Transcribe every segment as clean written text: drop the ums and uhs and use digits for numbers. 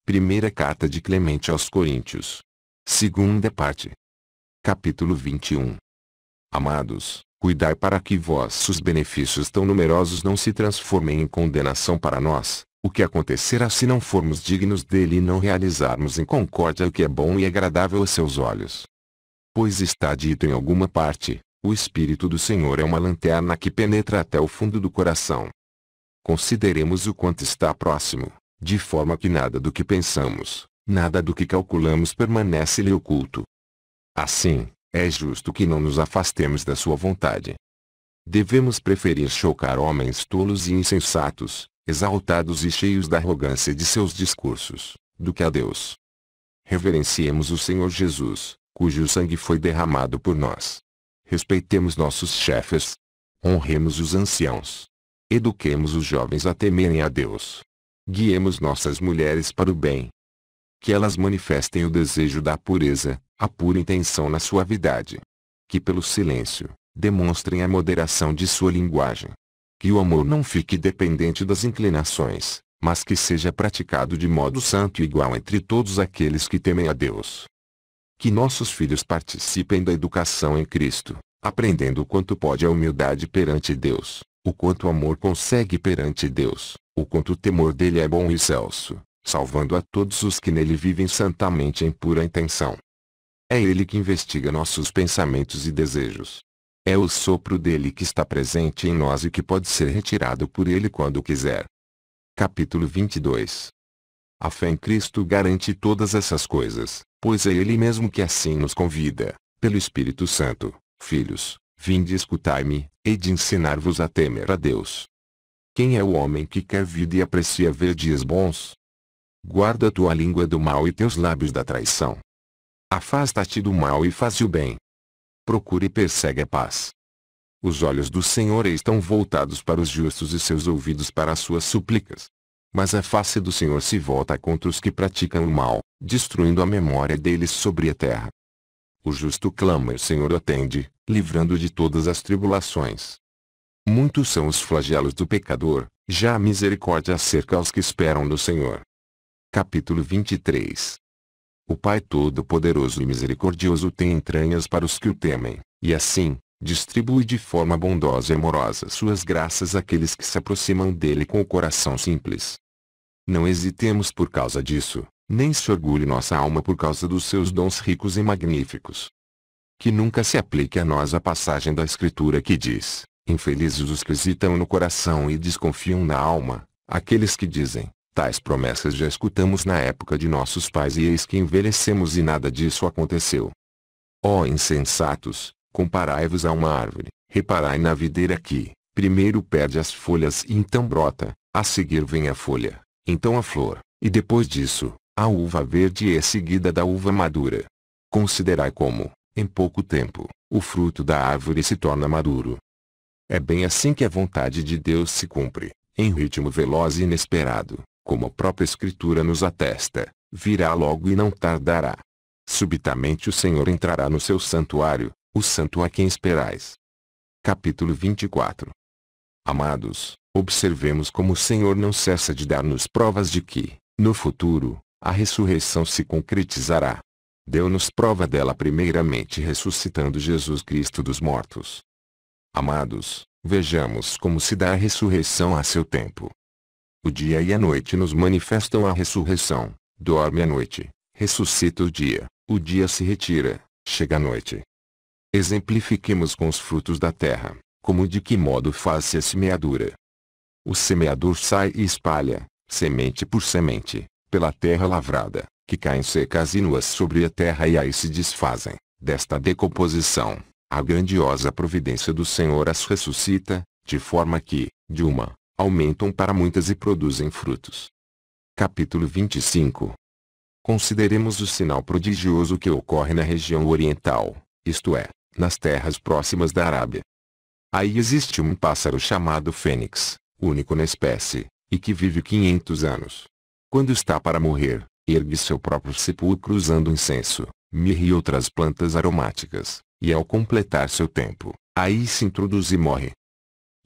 Primeira carta de Clemente aos Coríntios. Segunda parte. Capítulo 21. Amados, cuidai para que vossos benefícios tão numerosos não se transformem em condenação para nós, o que acontecerá se não formos dignos dele e não realizarmos em concórdia o que é bom e agradável aos seus olhos. Pois está dito em alguma parte, o Espírito do Senhor é uma lanterna que penetra até o fundo do coração. Consideremos o quanto está próximo, de forma que nada do que pensamos, nada do que calculamos permanece-lhe oculto. Assim, é justo que não nos afastemos da sua vontade. Devemos preferir chocar homens tolos e insensatos, exaltados e cheios da arrogância de seus discursos, do que a Deus. Reverenciemos o Senhor Jesus, cujo sangue foi derramado por nós. Respeitemos nossos chefes. Honremos os anciãos. Eduquemos os jovens a temerem a Deus. Guiemos nossas mulheres para o bem. Que elas manifestem o desejo da pureza, a pura intenção na suavidade. Que pelo silêncio, demonstrem a moderação de sua linguagem. Que o amor não fique dependente das inclinações, mas que seja praticado de modo santo e igual entre todos aqueles que temem a Deus. Que nossos filhos participem da educação em Cristo, aprendendo o quanto pode a humildade perante Deus, o quanto o amor consegue perante Deus, o quanto o temor dele é bom e excelso, salvando a todos os que nele vivem santamente em pura intenção. É ele que investiga nossos pensamentos e desejos. É o sopro dele que está presente em nós e que pode ser retirado por ele quando quiser. Capítulo 22. A fé em Cristo garante todas essas coisas, pois é ele mesmo que assim nos convida, pelo Espírito Santo: filhos, vinde escutai-me, hei de ensinar-vos a temer a Deus. Quem é o homem que quer vida e aprecia ver dias bons? Guarda tua língua do mal e teus lábios da traição. Afasta-te do mal e faz o bem. Procure e persegue a paz. Os olhos do Senhor estão voltados para os justos e seus ouvidos para as suas súplicas. Mas a face do Senhor se volta contra os que praticam o mal, destruindo a memória deles sobre a terra. O justo clama e o Senhor atende, livrando de todas as tribulações. Muitos são os flagelos do pecador, já a misericórdia cerca aos que esperam no Senhor. Capítulo 23. O Pai Todo-Poderoso e Misericordioso tem entranhas para os que o temem, e assim, distribui de forma bondosa e amorosa suas graças àqueles que se aproximam dele com o coração simples. Não hesitemos por causa disso, nem se orgulhe nossa alma por causa dos seus dons ricos e magníficos. Que nunca se aplique a nós a passagem da Escritura que diz: infelizes os que hesitam no coração e desconfiam na alma, aqueles que dizem: tais promessas já escutamos na época de nossos pais e eis que envelhecemos e nada disso aconteceu. Ó insensatos, comparai-vos a uma árvore, reparai na videira que, primeiro perde as folhas e então brota, a seguir vem a folha, então a flor, e depois disso, a uva verde e seguida da uva madura. Considerai como, em pouco tempo, o fruto da árvore se torna maduro. É bem assim que a vontade de Deus se cumpre, em ritmo veloz e inesperado, como a própria Escritura nos atesta: virá logo e não tardará. Subitamente o Senhor entrará no seu santuário, o santo a quem esperais. Capítulo 24. Amados, observemos como o Senhor não cessa de dar-nos provas de que, no futuro, a ressurreição se concretizará. Deu-nos prova dela primeiramente ressuscitando Jesus Cristo dos mortos. Amados, vejamos como se dá a ressurreição a seu tempo. O dia e a noite nos manifestam a ressurreição. Dorme a noite, ressuscita o dia se retira, chega a noite. Exemplifiquemos com os frutos da terra, como de que modo faz-se a semeadura. O semeador sai e espalha, semente por semente, pela terra lavrada, que caem secas e nuas sobre a terra e aí se desfazem. Desta decomposição, a grandiosa providência do Senhor as ressuscita, de forma que, de uma, aumentam para muitas e produzem frutos. Capítulo 25. Consideremos o sinal prodigioso que ocorre na região oriental, isto é, nas terras próximas da Arábia. Aí existe um pássaro chamado fênix, único na espécie, e que vive 500 anos. Quando está para morrer, ergue seu próprio sepulcro usando incenso, mirra e outras plantas aromáticas, e ao completar seu tempo, aí se introduz e morre.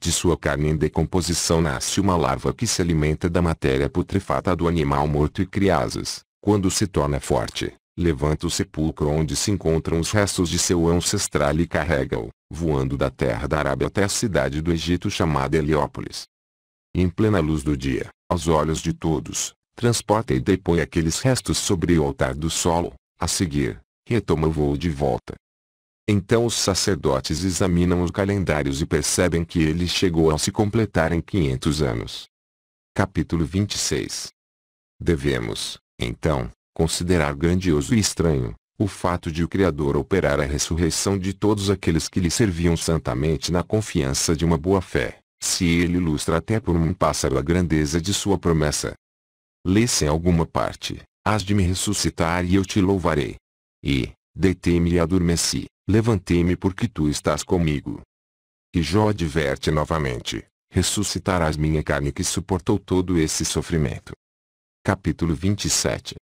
De sua carne em decomposição nasce uma larva que se alimenta da matéria putrefata do animal morto e cria asas. Quando se torna forte, levanta o sepulcro onde se encontram os restos de seu ancestral e carrega-o, voando da terra da Arábia até a cidade do Egito chamada Heliópolis. Em plena luz do dia, aos olhos de todos, transporta e depõe aqueles restos sobre o altar do solo. A seguir, retoma o voo de volta. Então os sacerdotes examinam os calendários e percebem que ele chegou a se completar em 500 anos. Capítulo 26. Devemos, então, considerar grandioso e estranho o fato de o Criador operar a ressurreição de todos aqueles que lhe serviam santamente na confiança de uma boa fé, se ele ilustra até por um pássaro a grandeza de sua promessa. Lê-se em alguma parte: hás de me ressuscitar e eu te louvarei. E, deitei-me e adormeci, levantei-me porque tu estás comigo. E Jó adverte novamente: ressuscitarás minha carne que suportou todo esse sofrimento. Capítulo 27.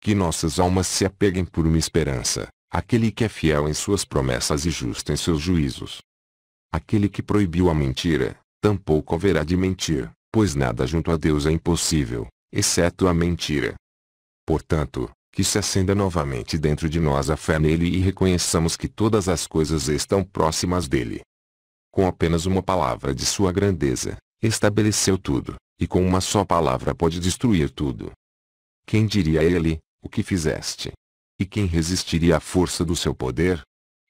Que nossas almas se apeguem por uma esperança, aquele que é fiel em suas promessas e justo em seus juízos. Aquele que proibiu a mentira, tampouco haverá de mentir, pois nada junto a Deus é impossível, exceto a mentira. Portanto, que se acenda novamente dentro de nós a fé nele e reconheçamos que todas as coisas estão próximas dele. Com apenas uma palavra de sua grandeza, estabeleceu tudo, e com uma só palavra pode destruir tudo. Quem diria a ele: o que fizeste? E quem resistiria à força do seu poder?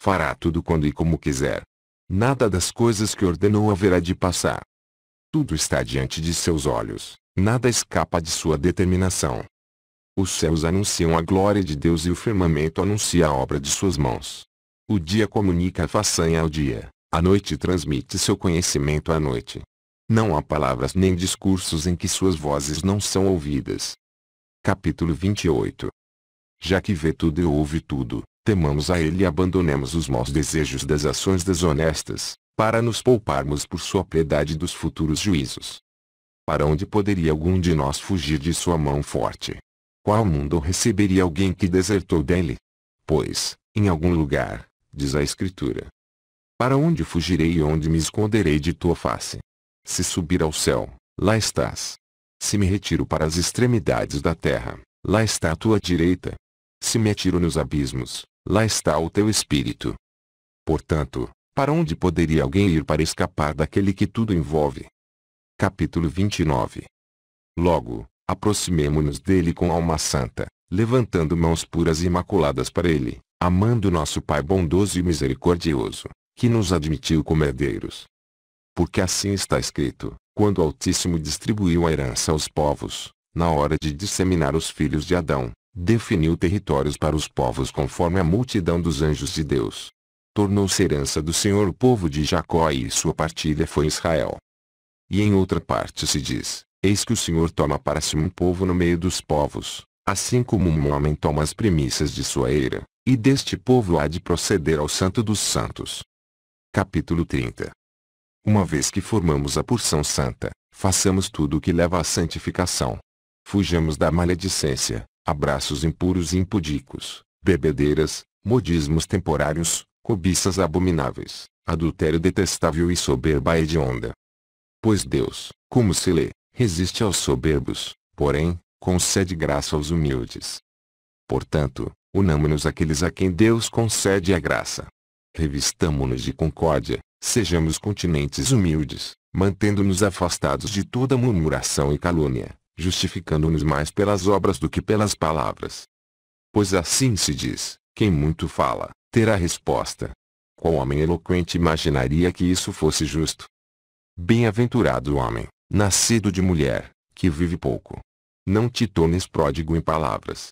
Fará tudo quando e como quiser. Nada das coisas que ordenou haverá de passar. Tudo está diante de seus olhos, nada escapa de sua determinação. Os céus anunciam a glória de Deus e o firmamento anuncia a obra de suas mãos. O dia comunica a façanha ao dia, a noite transmite seu conhecimento à noite. Não há palavras nem discursos em que suas vozes não são ouvidas. Capítulo 28. Já que vê tudo e ouve tudo, temamos a ele e abandonemos os maus desejos das ações desonestas, para nos pouparmos por sua piedade dos futuros juízos. Para onde poderia algum de nós fugir de sua mão forte? Qual mundo receberia alguém que desertou dele? Pois, em algum lugar, diz a Escritura: para onde fugirei e onde me esconderei de tua face? Se subir ao céu, lá estás. Se me retiro para as extremidades da terra, lá está a tua direita. Se me atiro nos abismos, lá está o teu espírito. Portanto, para onde poderia alguém ir para escapar daquele que tudo envolve? Capítulo 29. Logo, aproximemo-nos dele com alma santa, levantando mãos puras e imaculadas para ele, amando nosso Pai bondoso e misericordioso, que nos admitiu como herdeiros. Porque assim está escrito: quando o Altíssimo distribuiu a herança aos povos, na hora de disseminar os filhos de Adão, definiu territórios para os povos conforme a multidão dos anjos de Deus. Tornou-se herança do Senhor o povo de Jacó e sua partilha foi Israel. E em outra parte se diz: eis que o Senhor toma para si um povo no meio dos povos, assim como um homem toma as primícias de sua eira, e deste povo há de proceder ao Santo dos Santos. Capítulo 30. Uma vez que formamos a porção santa, façamos tudo o que leva à santificação. Fujamos da maledicência, abraços impuros e impudicos, bebedeiras, modismos temporários, cobiças abomináveis, adultério detestável e soberba hedionda. Pois Deus, como se lê, resiste aos soberbos, porém, concede graça aos humildes. Portanto, unamo-nos àqueles a quem Deus concede a graça. Revistamo-nos de concórdia, sejamos continentes humildes, mantendo-nos afastados de toda murmuração e calúnia, justificando-nos mais pelas obras do que pelas palavras. Pois assim se diz: quem muito fala, terá resposta. Qual homem eloquente imaginaria que isso fosse justo? Bem-aventurado o homem, nascido de mulher, que vive pouco. Não te tornes pródigo em palavras.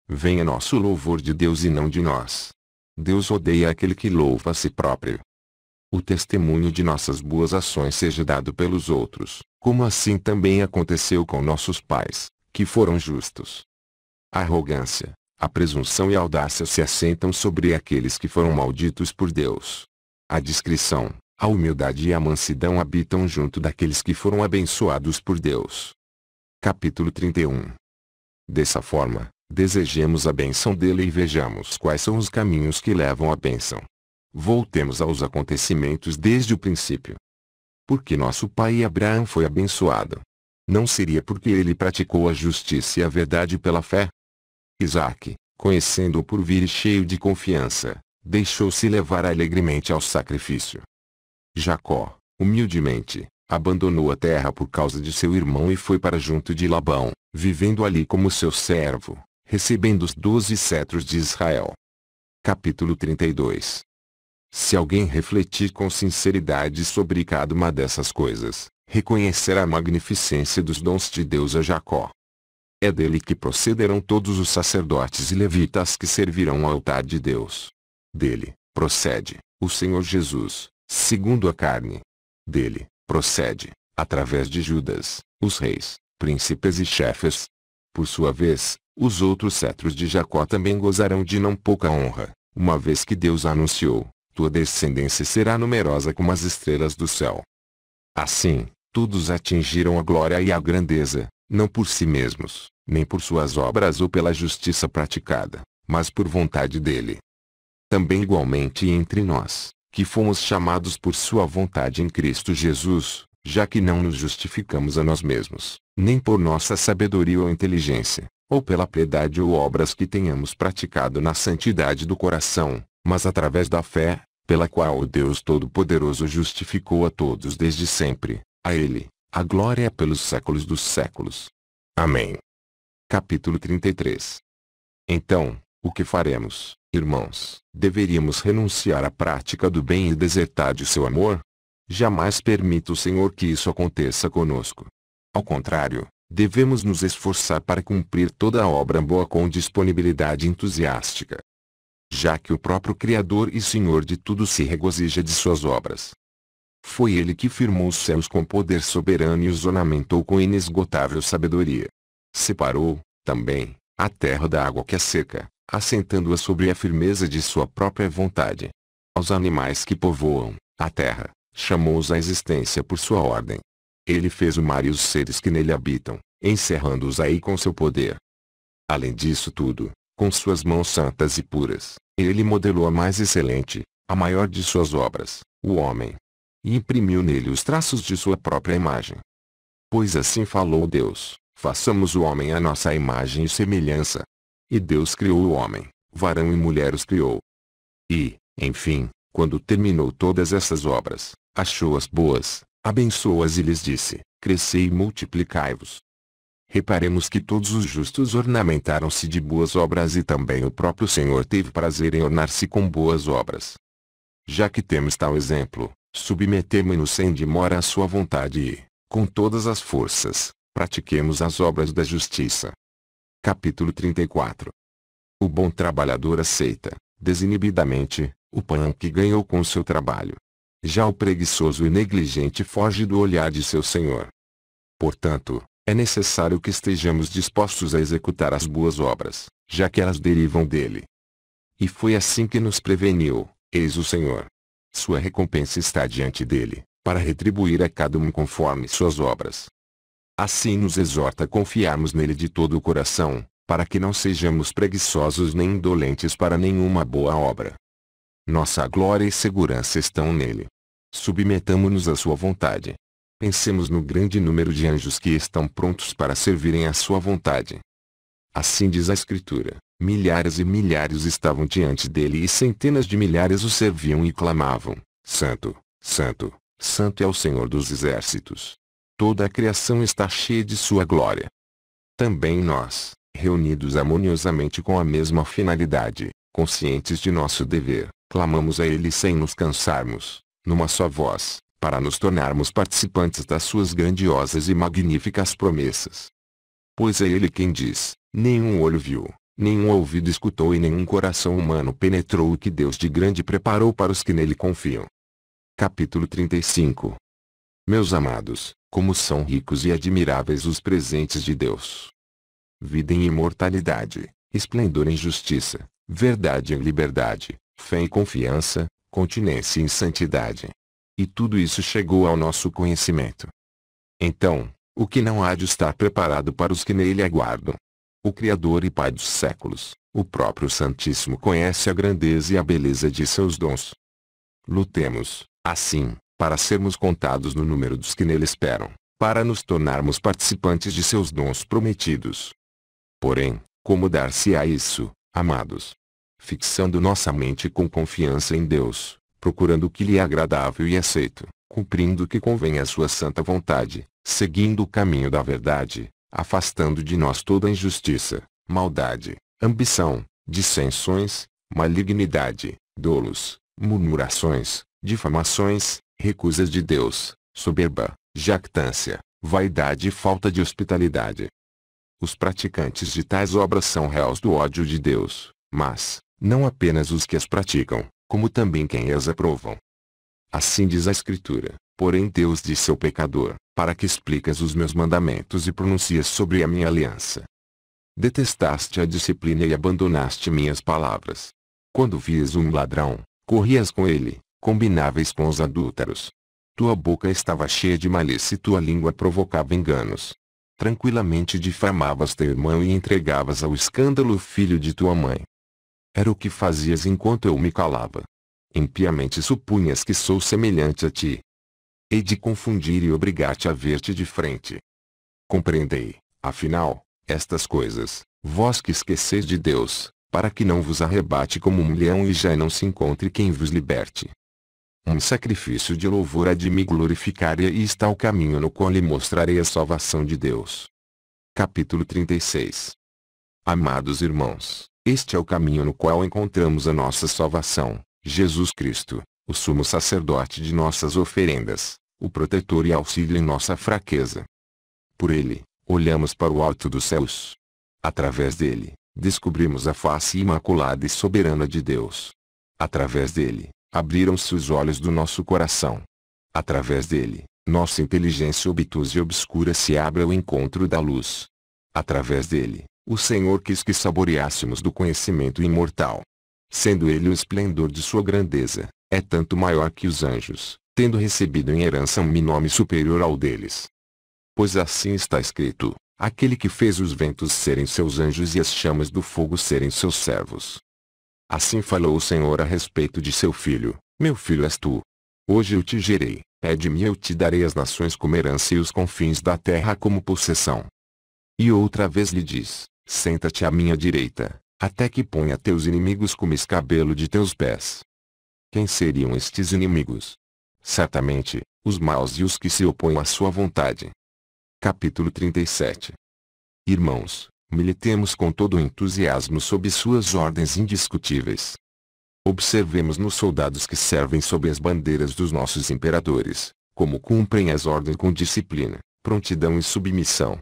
Venha nosso louvor de Deus e não de nós. Deus odeia aquele que louva a si próprio. O testemunho de nossas boas ações seja dado pelos outros, como assim também aconteceu com nossos pais, que foram justos. A arrogância, a presunção e a audácia se assentam sobre aqueles que foram malditos por Deus. A discrição, a humildade e a mansidão habitam junto daqueles que foram abençoados por Deus. Capítulo 31. Dessa forma, desejemos a bênção dele e vejamos quais são os caminhos que levam à bênção. Voltemos aos acontecimentos desde o princípio. porque nosso pai Abraão foi abençoado? Não seria porque ele praticou a justiça e a verdade pela fé? Isaque, conhecendo-o por vir e cheio de confiança, deixou-se levar alegremente ao sacrifício. Jacó, humildemente, abandonou a terra por causa de seu irmão e foi para junto de Labão, vivendo ali como seu servo, recebendo os 12 cetros de Israel. Capítulo 32. Se alguém refletir com sinceridade sobre cada uma dessas coisas, reconhecerá a magnificência dos dons de Deus a Jacó. É dele que procederão todos os sacerdotes e levitas que servirão ao altar de Deus. Dele procede o Senhor Jesus, segundo a carne. Dele procede, através de Judas, os reis, príncipes e chefes. Por sua vez, os outros cetros de Jacó também gozarão de não pouca honra, uma vez que Deus anunciou: tua descendência será numerosa como as estrelas do céu. Assim, todos atingiram a glória e a grandeza, não por si mesmos, nem por suas obras ou pela justiça praticada, mas por vontade dele. Também igualmente entre nós, que fomos chamados por sua vontade em Cristo Jesus, já que não nos justificamos a nós mesmos, nem por nossa sabedoria ou inteligência, ou pela piedade ou obras que tenhamos praticado na santidade do coração, mas através da fé, pela qual o Deus Todo-Poderoso justificou a todos desde sempre. A Ele, a glória é pelos séculos dos séculos. Amém. Capítulo 33. Então, o que faremos, irmãos? Deveríamos renunciar à prática do bem e desertar de seu amor? Jamais permita o Senhor que isso aconteça conosco. Ao contrário, devemos nos esforçar para cumprir toda a obra boa com disponibilidade entusiástica. Já que o próprio Criador e Senhor de tudo se regozija de suas obras. Foi Ele que firmou os céus com poder soberano e os ornamentou com inesgotável sabedoria. Separou, também, a terra da água que a seca, assentando-a sobre a firmeza de sua própria vontade. Aos animais que povoam a terra, chamou-os à existência por sua ordem. Ele fez o mar e os seres que nele habitam, encerrando-os aí com seu poder. Além disso tudo, com suas mãos santas e puras, ele modelou a mais excelente, a maior de suas obras, o homem. E imprimiu nele os traços de sua própria imagem. Pois assim falou Deus: façamos o homem à nossa imagem e semelhança. E Deus criou o homem, varão e mulher os criou. E, enfim, quando terminou todas essas obras, achou-as boas, abençoou-as e lhes disse: crescei e multiplicai-vos. Reparemos que todos os justos ornamentaram-se de boas obras e também o próprio Senhor teve prazer em ornar-se com boas obras. Já que temos tal exemplo, submetemo-nos sem demora à sua vontade e, com todas as forças, pratiquemos as obras da justiça. Capítulo 34. O bom trabalhador aceita, desinibidamente, o pão que ganhou com seu trabalho. Já o preguiçoso e negligente foge do olhar de seu senhor. Portanto, é necessário que estejamos dispostos a executar as boas obras, já que elas derivam dele. E foi assim que nos preveniu: eis o Senhor. Sua recompensa está diante dele, para retribuir a cada um conforme suas obras. Assim nos exorta a confiarmos nele de todo o coração, para que não sejamos preguiçosos nem indolentes para nenhuma boa obra. Nossa glória e segurança estão nele. Submetamo-nos à sua vontade. Pensemos no grande número de anjos que estão prontos para servirem à sua vontade. Assim diz a Escritura: milhares e milhares estavam diante dele e centenas de milhares o serviam e clamavam: Santo, Santo, Santo é o Senhor dos exércitos. Toda a criação está cheia de sua glória. Também nós, reunidos harmoniosamente com a mesma finalidade, conscientes de nosso dever, clamamos a ele sem nos cansarmos, numa só voz, para nos tornarmos participantes das suas grandiosas e magníficas promessas. Pois é ele quem diz: nenhum olho viu, nenhum ouvido escutou e nenhum coração humano penetrou o que Deus de grande preparou para os que nele confiam. Capítulo 35. Meus amados, como são ricos e admiráveis os presentes de Deus! Vida em imortalidade, esplendor em justiça, verdade em liberdade, fé em confiança, continência em santidade. E tudo isso chegou ao nosso conhecimento. Então, o que não há de estar preparado para os que nele aguardam? O Criador e Pai dos séculos, o próprio Santíssimo conhece a grandeza e a beleza de seus dons. Lutemos, assim, para sermos contados no número dos que nele esperam, para nos tornarmos participantes de seus dons prometidos. Porém, como dar-se-á isso, amados? Fixando nossa mente com confiança em Deus, procurando o que lhe é agradável e aceito, cumprindo o que convém à sua santa vontade, seguindo o caminho da verdade, afastando de nós toda injustiça, maldade, ambição, dissensões, malignidade, dolos, murmurações, difamações, recusas de Deus, soberba, jactância, vaidade e falta de hospitalidade. Os praticantes de tais obras são réus do ódio de Deus, mas, não apenas os que as praticam, como também quem as aprovam. Assim diz a Escritura: porém Deus disse ao pecador, para que explicas os meus mandamentos e pronuncias sobre a minha aliança? Detestaste a disciplina e abandonaste minhas palavras. Quando vias um ladrão, corrias com ele, combináveis com os adúlteros. Tua boca estava cheia de malícia e tua língua provocava enganos. Tranquilamente difamavas teu irmão e entregavas ao escândalo o filho de tua mãe. Era o que fazias enquanto eu me calava. Impiamente supunhas que sou semelhante a ti. Hei de confundir e obrigar-te a ver-te de frente. Compreendei, afinal, estas coisas, vós que esqueceis de Deus, para que não vos arrebate como um leão e já não se encontre quem vos liberte. Um sacrifício de louvor há de me glorificar e aí está o caminho no qual lhe mostrarei a salvação de Deus. Capítulo 36. Amados irmãos, este é o caminho no qual encontramos a nossa salvação, Jesus Cristo, o sumo sacerdote de nossas oferendas, o protetor e auxílio em nossa fraqueza. Por ele, olhamos para o alto dos céus. Através dele, descobrimos a face imaculada e soberana de Deus. Através dele, abriram-se os olhos do nosso coração. Através dele, nossa inteligência obtusa e obscura se abre ao encontro da luz. Através dele, o Senhor quis que saboreássemos do conhecimento imortal. Sendo ele o esplendor de sua grandeza, é tanto maior que os anjos, tendo recebido em herança um nome superior ao deles. Pois assim está escrito: aquele que fez os ventos serem seus anjos e as chamas do fogo serem seus servos. Assim falou o Senhor a respeito de seu filho: meu filho és tu. Hoje eu te gerei, pede-me e eu te darei as nações como herança e os confins da terra como possessão. E outra vez lhe diz: senta-te à minha direita, até que ponha teus inimigos como escabelo de teus pés. Quem seriam estes inimigos? Certamente, os maus e os que se opõem à sua vontade. Capítulo 37. Irmãos, militemos com todo o entusiasmo sob suas ordens indiscutíveis. Observemos nos soldados que servem sob as bandeiras dos nossos imperadores, como cumprem as ordens com disciplina, prontidão e submissão.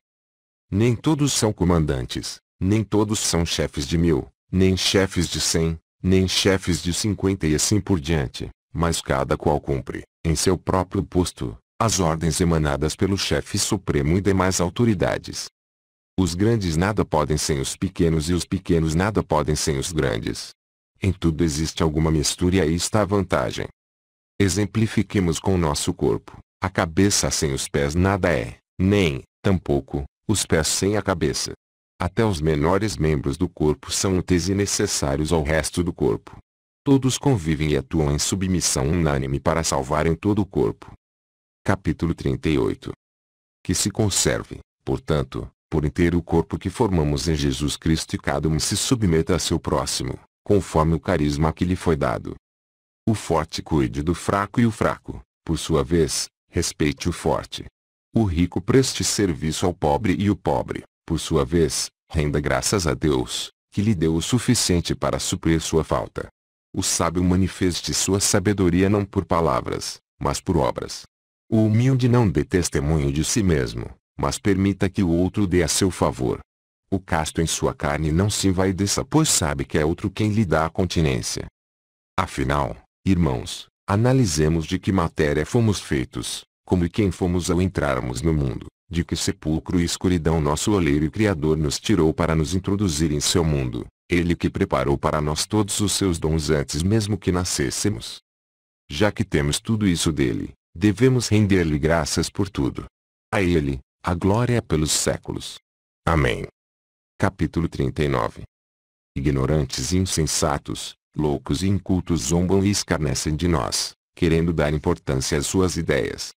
Nem todos são comandantes, nem todos são chefes de 1000, nem chefes de 100, nem chefes de 50 e assim por diante, mas cada qual cumpre, em seu próprio posto, as ordens emanadas pelo chefe supremo e demais autoridades. Os grandes nada podem sem os pequenos e os pequenos nada podem sem os grandes. Em tudo existe alguma mistura e aí está a vantagem. Exemplifiquemos com o nosso corpo: a cabeça sem os pés nada é, nem, tampouco, os pés sem a cabeça. Até os menores membros do corpo são úteis e necessários ao resto do corpo. Todos convivem e atuam em submissão unânime para salvarem todo o corpo. Capítulo 38. Que se conserve, portanto, por inteiro o corpo que formamos em Jesus Cristo e cada um se submeta a seu próximo, conforme o carisma que lhe foi dado. O forte cuide do fraco e o fraco, por sua vez, respeite o forte. O rico preste serviço ao pobre e o pobre, por sua vez, renda graças a Deus, que lhe deu o suficiente para suprir sua falta. O sábio manifeste sua sabedoria não por palavras, mas por obras. O humilde não dê testemunho de si mesmo, mas permita que o outro dê a seu favor. O casto em sua carne não se envaideça, pois sabe que é outro quem lhe dá a continência. Afinal, irmãos, analisemos de que matéria fomos feitos, como e quem fomos ao entrarmos no mundo, de que sepulcro e escuridão nosso oleiro e Criador nos tirou para nos introduzir em seu mundo, ele que preparou para nós todos os seus dons antes mesmo que nascêssemos. Já que temos tudo isso dele, devemos render-lhe graças por tudo. A ele, a glória é pelos séculos. Amém. Capítulo 39. Ignorantes e insensatos, loucos e incultos zombam e escarnecem de nós, querendo dar importância às suas ideias.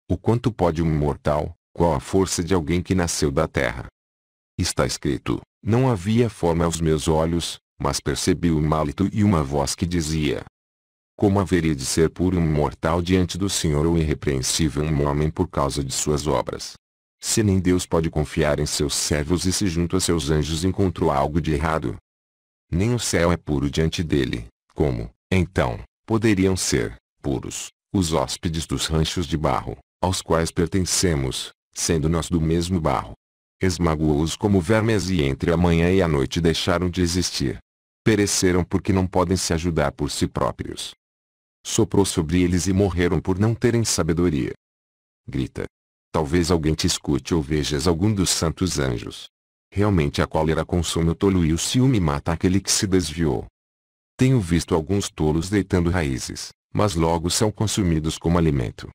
O quanto pode um mortal, qual a força de alguém que nasceu da terra? Está escrito: não havia forma aos meus olhos, mas percebi um hálito e uma voz que dizia: como haveria de ser puro um mortal diante do Senhor ou irrepreensível um homem por causa de suas obras? Se nem Deus pode confiar em seus servos e se junto a seus anjos encontrou algo de errado, nem o céu é puro diante dele, como, então, poderiam ser puros os hóspedes dos ranchos de barro, aos quais pertencemos, sendo nós do mesmo barro? Esmagoou-os como vermes e entre a manhã e a noite deixaram de existir. Pereceram porque não podem se ajudar por si próprios. Soprou sobre eles e morreram por não terem sabedoria. Grita. Talvez alguém te escute ou vejas algum dos santos anjos. Realmente a cólera consome o tolo e o ciúme mata aquele que se desviou. Tenho visto alguns tolos deitando raízes, mas logo são consumidos como alimento.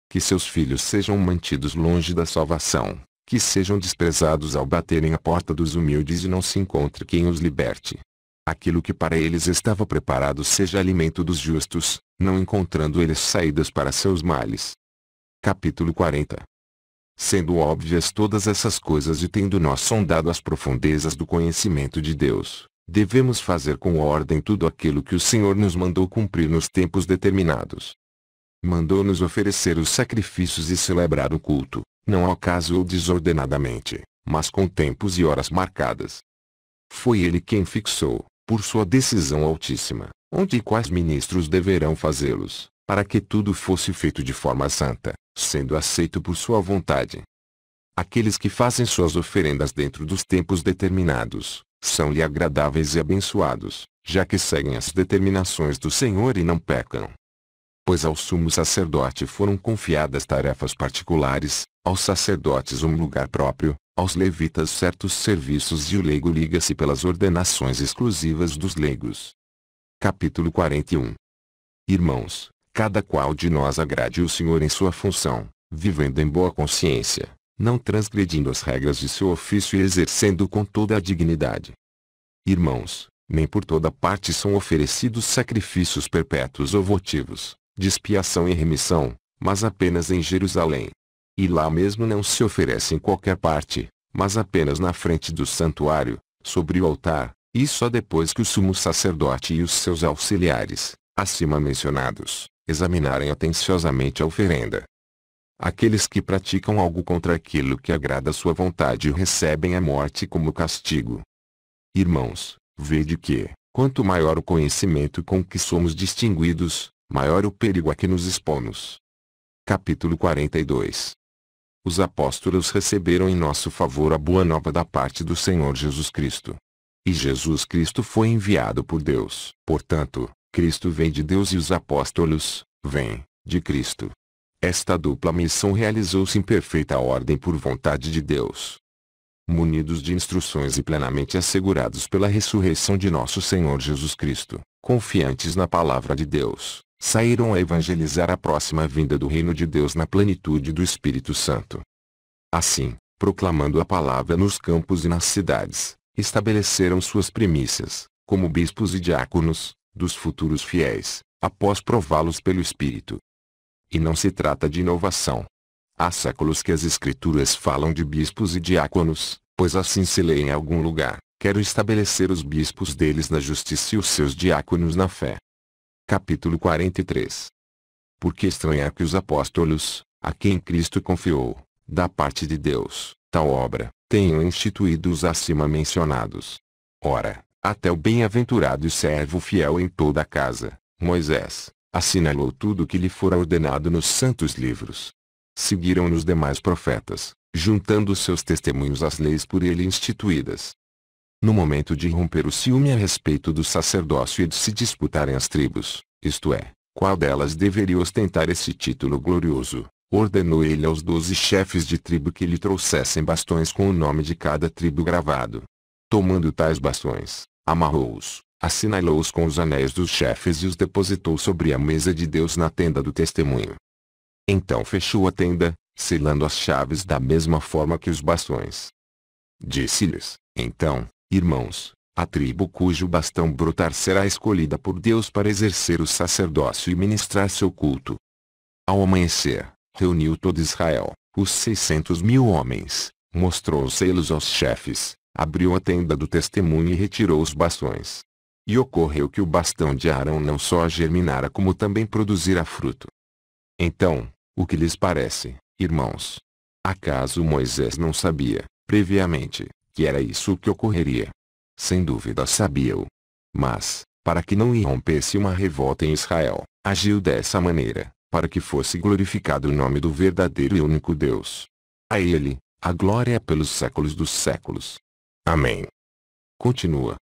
Que seus filhos sejam mantidos longe da salvação, que sejam desprezados ao baterem a porta dos humildes e não se encontre quem os liberte. Aquilo que para eles estava preparado seja alimento dos justos, não encontrando eles saídas para seus males. Capítulo 40. Sendo óbvias todas essas coisas e tendo nós sondado as profundezas do conhecimento de Deus, devemos fazer com ordem tudo aquilo que o Senhor nos mandou cumprir nos tempos determinados. Mandou-nos oferecer os sacrifícios e celebrar o culto, não ao caso ou desordenadamente, mas com tempos e horas marcadas. Foi Ele quem fixou, por sua decisão altíssima, onde e quais ministros deverão fazê-los, para que tudo fosse feito de forma santa, sendo aceito por sua vontade. Aqueles que fazem suas oferendas dentro dos tempos determinados, são-lhe agradáveis e abençoados, já que seguem as determinações do Senhor e não pecam. Pois ao sumo sacerdote foram confiadas tarefas particulares, aos sacerdotes um lugar próprio, aos levitas certos serviços e o leigo liga-se pelas ordenações exclusivas dos leigos. Capítulo 41. Irmãos, cada qual de nós agrade o Senhor em sua função, vivendo em boa consciência, não transgredindo as regras de seu ofício e exercendo com toda a dignidade. Irmãos, nem por toda parte são oferecidos sacrifícios perpétuos ou votivos, de expiação e remissão, mas apenas em Jerusalém. E lá mesmo não se oferece em qualquer parte, mas apenas na frente do santuário, sobre o altar, e só depois que o sumo sacerdote e os seus auxiliares, acima mencionados, examinarem atenciosamente a oferenda. Aqueles que praticam algo contra aquilo que agrada a sua vontade recebem a morte como castigo. Irmãos, vede que, quanto maior o conhecimento com que somos distinguidos, maior o perigo a que nos expomos. Capítulo 42. Os apóstolos receberam em nosso favor a boa nova da parte do Senhor Jesus Cristo. E Jesus Cristo foi enviado por Deus. Portanto, Cristo vem de Deus e os apóstolos, vêm, de Cristo. Esta dupla missão realizou-se em perfeita ordem por vontade de Deus. Munidos de instruções e plenamente assegurados pela ressurreição de nosso Senhor Jesus Cristo, confiantes na palavra de Deus, saíram a evangelizar a próxima vinda do reino de Deus na plenitude do Espírito Santo. Assim, proclamando a palavra nos campos e nas cidades, estabeleceram suas primícias, como bispos e diáconos, dos futuros fiéis, após prová-los pelo Espírito. E não se trata de inovação. Há séculos que as Escrituras falam de bispos e diáconos, pois assim se lê em algum lugar: quero estabelecer os bispos deles na justiça e os seus diáconos na fé. Capítulo 43. Porque estranhar que os apóstolos, a quem Cristo confiou, da parte de Deus, tal obra, tenham instituído os acima mencionados. Ora, até o bem-aventurado e servo fiel em toda a casa, Moisés, assinalou tudo o que lhe fora ordenado nos santos livros. Seguiram os demais profetas, juntando seus testemunhos às leis por ele instituídas. No momento de romper o ciúme a respeito do sacerdócio e de se disputarem as tribos, isto é, qual delas deveria ostentar esse título glorioso, ordenou ele aos 12 chefes de tribo que lhe trouxessem bastões com o nome de cada tribo gravado. Tomando tais bastões, amarrou-os, assinalou-os com os anéis dos chefes e os depositou sobre a mesa de Deus na tenda do testemunho. Então fechou a tenda, selando as chaves da mesma forma que os bastões. Disse-lhes, então: irmãos, A tribo cujo bastão brotar será escolhida por Deus para exercer o sacerdócio e ministrar seu culto. Ao amanhecer, reuniu todo Israel, os 600.000 homens, mostrou os selos aos chefes, abriu a tenda do testemunho e retirou os bastões. E ocorreu que o bastão de Arão não só germinara como também produzira fruto. Então, o que lhes parece, irmãos? Acaso Moisés não sabia, previamente, que era isso o que ocorreria? Sem dúvida sabia-o. Mas, para que não irrompesse uma revolta em Israel, agiu dessa maneira, para que fosse glorificado o nome do verdadeiro e único Deus. A ele, a glória pelos séculos dos séculos. Amém. Continua.